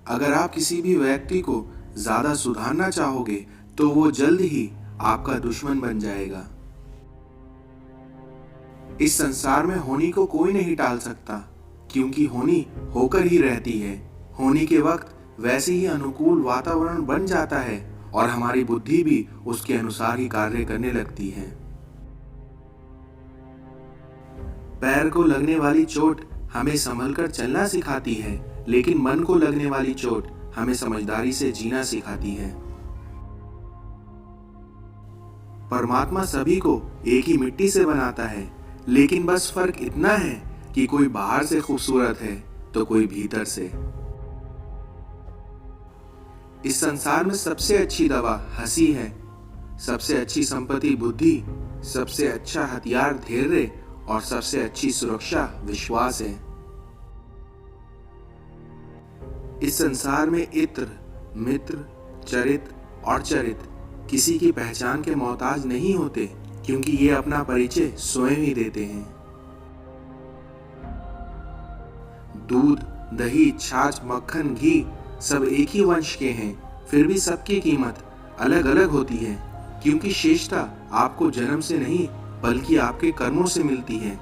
अगर आप किसी भी व्यक्ति को ज्यादा सुधारना चाहोगे तो वो जल्द ही आपका दुश्मन बन जाएगा। इस संसार में होनी को कोई नहीं टाल सकता, क्योंकि होनी होकर ही रहती है। होनी के वक्त वैसे ही अनुकूल वातावरण बन जाता है और हमारी बुद्धि भी उसके अनुसार ही कार्य करने लगती है। पैर को लगने वाली चोट हमें संभलकर चलना सिखाती है, लेकिन मन को लगने वाली चोट हमें समझदारी से जीना सिखाती है। परमात्मा सभी को एक ही मिट्टी से बनाता है, लेकिन बस फर्क इतना है कि कोई बाहर से खूबसूरत है तो कोई भीतर से। इस संसार में सबसे अच्छी दवा हंसी है, सबसे अच्छी संपत्ति बुद्धि, सबसे अच्छा हथियार धैर्य और सबसे अच्छी सुरक्षा विश्वास है। इस संसार में इत्र, मित्र, चरित और चरित किसी की पहचान के मोहताज नहीं होते, क्योंकि ये अपना परिचय स्वयं ही देते हैं। दूध, दही, छाछ, मक्खन, घी सब एक ही वंश के हैं, फिर भी सबकी कीमत अलग अलग होती है, क्योंकि श्रेष्ठता आपको जन्म से नहीं बल्कि आपके कर्मों से मिलती है।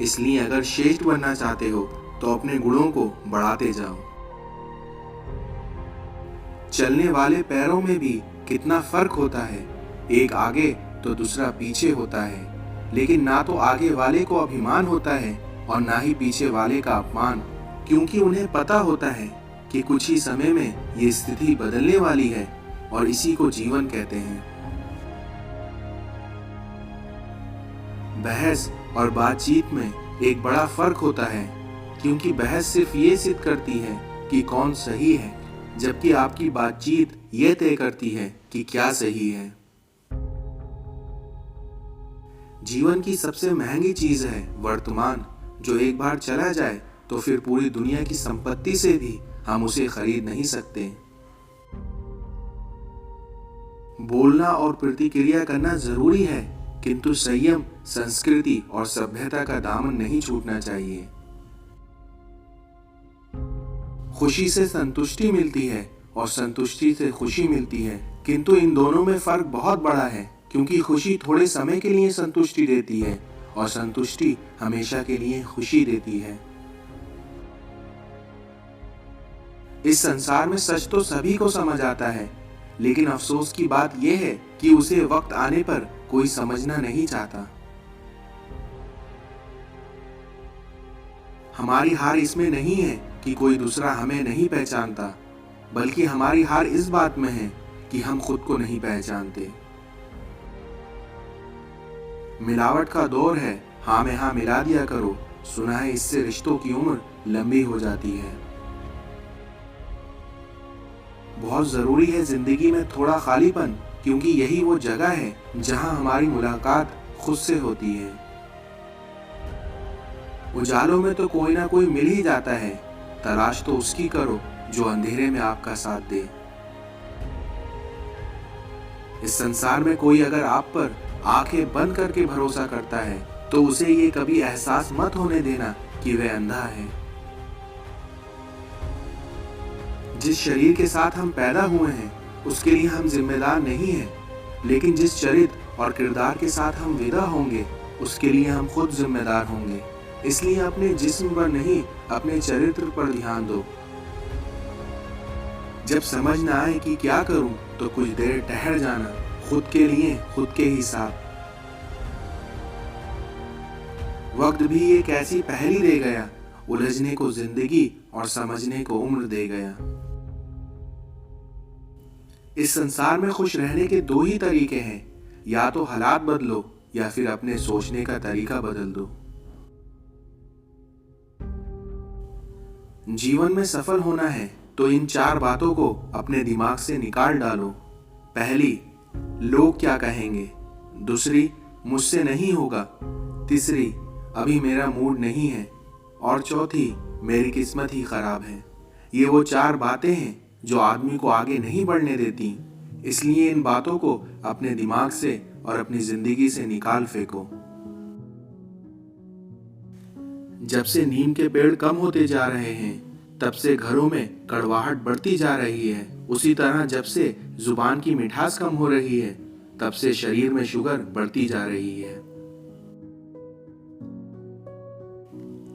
इसलिए अगर श्रेष्ठ बनना चाहते हो तो अपने गुणों को बढ़ाते जाओ। चलने वाले पैरों में भी कितना फर्क होता है, एक आगे तो दूसरा पीछे होता है, लेकिन ना तो आगे वाले को अभिमान होता है और ना ही पीछे वाले का अपमान, क्योंकि उन्हें पता होता है कि कुछ ही समय में ये स्थिति बदलने वाली है और इसी को जीवन कहते हैं। बहस और बातचीत में एक बड़ा फर्क होता है, क्योंकि बहस सिर्फ ये सिद्ध करती है कि कौन सही है, जबकि आपकी बातचीत ये तय करती है कि क्या सही है। जीवन की सबसे महंगी चीज है वर्तमान, जो एक बार चला जाए तो फिर पूरी दुनिया की संपत्ति से भी हम उसे खरीद नहीं सकते। बोलना और प्रतिक्रिया करना जरूरी है, किंतु संयम, संस्कृति और सभ्यता का दामन नहीं छूटना चाहिए। खुशी से संतुष्टि मिलती है और संतुष्टि से खुशी मिलती है, किंतु इन दोनों में फर्क बहुत बड़ा है, क्योंकि खुशी थोड़े समय के लिए संतुष्टि देती है और संतुष्टि हमेशा के लिए खुशी देती है। इस संसार में सच तो सभी को समझ आता है, लेकिन अफसोस की बात यह है कि उसे वक्त आने पर कोई समझना नहीं चाहता। हमारी हार इसमें नहीं है कि कोई दूसरा हमें नहीं पहचानता, बल्कि हमारी हार इस बात में है कि हम खुद को नहीं पहचानते। मिलावट का दौर है, हाँ में हाँ मिला दिया करो, सुना है इससे रिश्तों की उम्र लंबी हो जाती है। बहुत जरूरी है जिंदगी में थोड़ा खालीपन, क्योंकि यही वो जगह है जहां हमारी मुलाकात खुद से होती है। उजालों में तो कोई ना कोई मिल ही जाता है, तलाश तो उसकी करो जो अंधेरे में आपका साथ दे। इस संसार में कोई अगर आप पर आंखें बंद करके भरोसा करता है तो उसे ये कभी एहसास मत होने देना कि वह अंधा है। जिस शरीर के साथ हम पैदा हुए हैं उसके लिए हम जिम्मेदार नहीं हैं, लेकिन जिस चरित्र और किरदार के साथ हम विदा होंगे उसके लिए हम खुद जिम्मेदार होंगे। इसलिए अपने जिस्म पर नहीं, अपने चरित्र पर ध्यान दो। जब समझ ना आए कि क्या करूं तो कुछ देर ठहर जाना, खुद के लिए खुद के ही साथ। वक्त भी एक ऐसी पहेली दे गया, उलझने को जिंदगी और समझने को उम्र दे गया। इस संसार में खुश रहने के दो ही तरीके हैं, या तो हालात बदलो या फिर अपने सोचने का तरीका बदल दो। जीवन में सफल होना है तो इन चार बातों को अपने दिमाग से निकाल डालो। पहली, लोग क्या कहेंगे। दूसरी, मुझसे नहीं होगा। तीसरी, अभी मेरा मूड नहीं है। और चौथी, मेरी किस्मत ही खराब है। ये वो चार बातें हैं जो आदमी को आगे नहीं बढ़ने देती। इसलिए इन बातों को अपने दिमाग से और अपनी जिंदगी से निकाल फेंको। जब से नीम के पेड़ कम होते जा रहे हैं, तब से घरों में कड़वाहट बढ़ती जा रही है। उसी तरह जब से जुबान की मिठास कम हो रही है, तब से शरीर में शुगर बढ़ती जा रही है।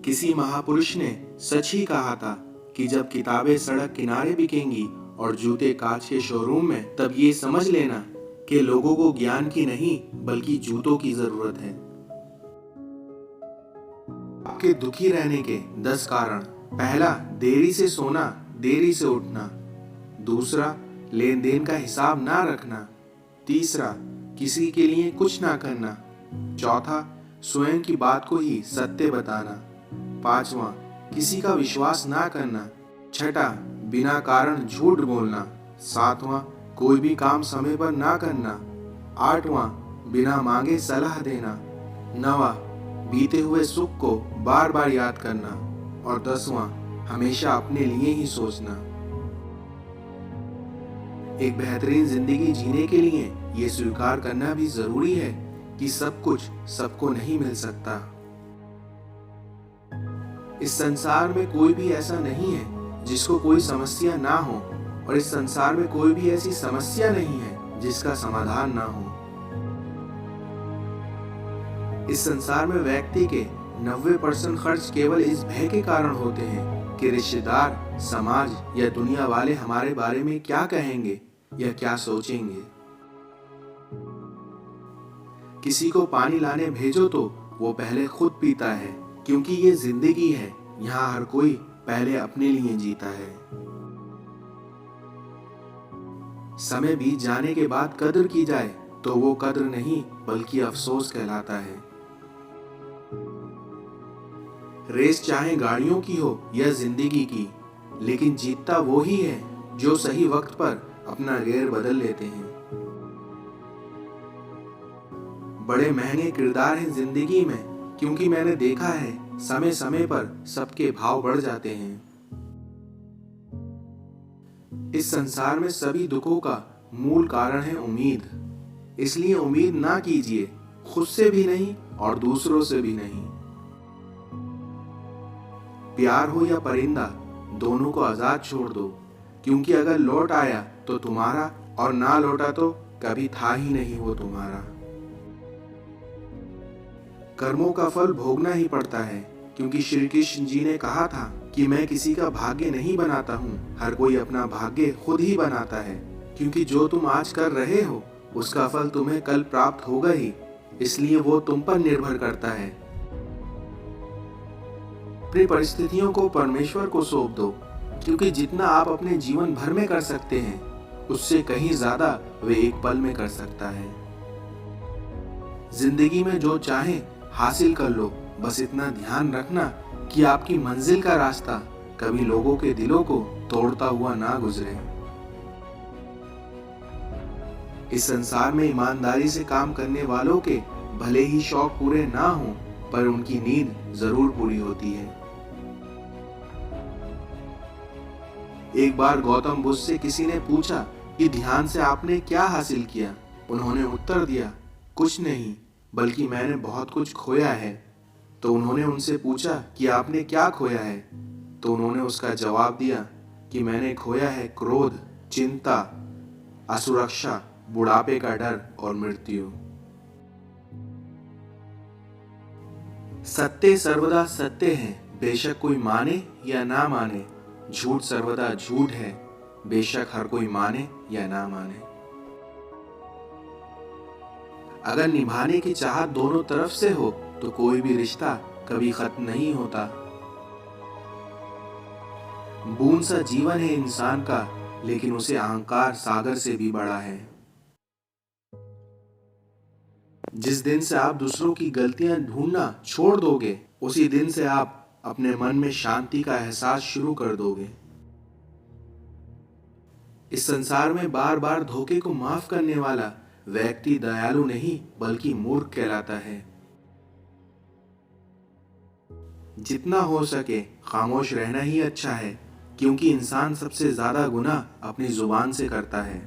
किसी महापुरुष ने सच ही कहा था कि जब किताबें सड़क किनारे बिकेंगी और जूते कांच के शोरूम में, तब ये समझ लेना कि लोगों को ज्ञान की नहीं बल्कि जूतों की जरूरत है। आपके दुखी रहने के 10 कारण। पहला, देरी से सोना, देरी से उठना। दूसरा, लेन देन का हिसाब ना रखना। तीसरा, किसी के लिए कुछ ना करना। चौथा, स्वयं की बात को ही सत्य बताना। पांचवा, किसी का विश्वास ना करना। छठा, बिना कारण झूठ बोलना। सातवां, कोई भी काम समय पर ना करना। आठवां, बिना मांगे सलाह देना। नवा, बीते हुए सुख को बार बार याद करना। और 10वां, हमेशा अपने लिए ही सोचना। एक बेहतरीन जिंदगी जीने के लिए ये स्वीकार करना भी जरूरी है कि सब कुछ सबको नहीं मिल सकता। इस संसार में कोई भी ऐसा नहीं है जिसको कोई समस्या ना हो, और इस संसार में कोई भी ऐसी समस्या नहीं है जिसका समाधान ना हो। इस संसार में व्यक्ति के 90% खर्च केवल इस भय के कारण होते हैं कि रिश्तेदार, समाज या दुनिया वाले हमारे बारे में क्या कहेंगे या क्या सोचेंगे। किसी को पानी लाने भेजो तो वो पहले खुद पीता है, क्योंकि ये जिंदगी है, यहाँ हर कोई पहले अपने लिए जीता है। समय बीत जाने के बाद कद्र की जाए तो वो कद्र नहीं बल्कि अफसोस कहलाता है। रेस चाहे गाड़ियों की हो या जिंदगी की, लेकिन जीतता वो ही है जो सही वक्त पर अपना गेयर बदल लेते हैं। बड़े महंगे किरदार हैं जिंदगी में, क्योंकि मैंने देखा है समय समय पर सबके भाव बढ़ जाते हैं। इस संसार में सभी दुखों का मूल कारण है उम्मीद। इसलिए उम्मीद ना कीजिए, खुद से भी नहीं और दूसरों से भी नहीं। प्यार हो या परिंदा, दोनों को आजाद छोड़ दो, क्योंकि अगर लौट आया तो तुम्हारा, और ना लौटा तो कभी था ही नहीं वो तुम्हारा। कर्मों का फल भोगना ही पड़ता है, क्योंकि श्री कृष्ण जी ने कहा था कि मैं किसी का भाग्य नहीं बनाता हूँ, हर कोई अपना भाग्य खुद ही बनाता है। क्योंकि जो तुम आज कर रहे हो उसका फल तुम्हें कल प्राप्त होगा ही, इसलिए वो तुम पर निर्भर करता है। अपनी परिस्थितियों को परमेश्वर को सौंप दो, क्योंकि जितना आप अपने जीवन भर में कर सकते हैं उससे कहीं ज्यादा वे एक पल में कर सकता है। जिंदगी में जो चाहे हासिल कर लो, बस इतना ध्यान रखना कि आपकी मंजिल का रास्ता कभी लोगों के दिलों को तोड़ता हुआ ना गुजरे। इस संसार में ईमानदारी से काम करने वालों के भले ही शौक पूरे ना हो, पर उनकी नींद जरूर पूरी होती है। एक बार गौतम बुद्ध से किसी ने पूछा कि ध्यान से आपने क्या हासिल किया। उन्होंने उत्तर दिया, कुछ नहीं, बल्कि मैंने बहुत कुछ खोया है। तो उन्होंने उनसे पूछा कि आपने क्या खोया है। तो उन्होंने उसका जवाब दिया कि मैंने खोया है क्रोध, चिंता, असुरक्षा, बुढ़ापे का डर और मृत्यु। सत्य सर्वदा सत्य है, बेशक कोई माने या ना माने। झूठ सर्वदा झूठ है, बेशक हर कोई माने या ना माने। अगर निभाने की चाहत दोनों तरफ से हो तो कोई भी रिश्ता कभी खत्म नहीं होता। बूंद सा जीवन है इंसान का, लेकिन उसे अहंकार सागर से भी बड़ा है। जिस दिन से आप दूसरों की गलतियां ढूंढना छोड़ दोगे, उसी दिन से आप अपने मन में शांति का एहसास शुरू कर दोगे। इस संसार में बार बार धोखे को माफ करने वाला व्यक्ति दयालु नहीं बल्कि मूर्ख कहलाता है। जितना हो सके खामोश रहना ही अच्छा है, क्योंकि इंसान सबसे ज्यादा गुनाह अपनी जुबान से करता है।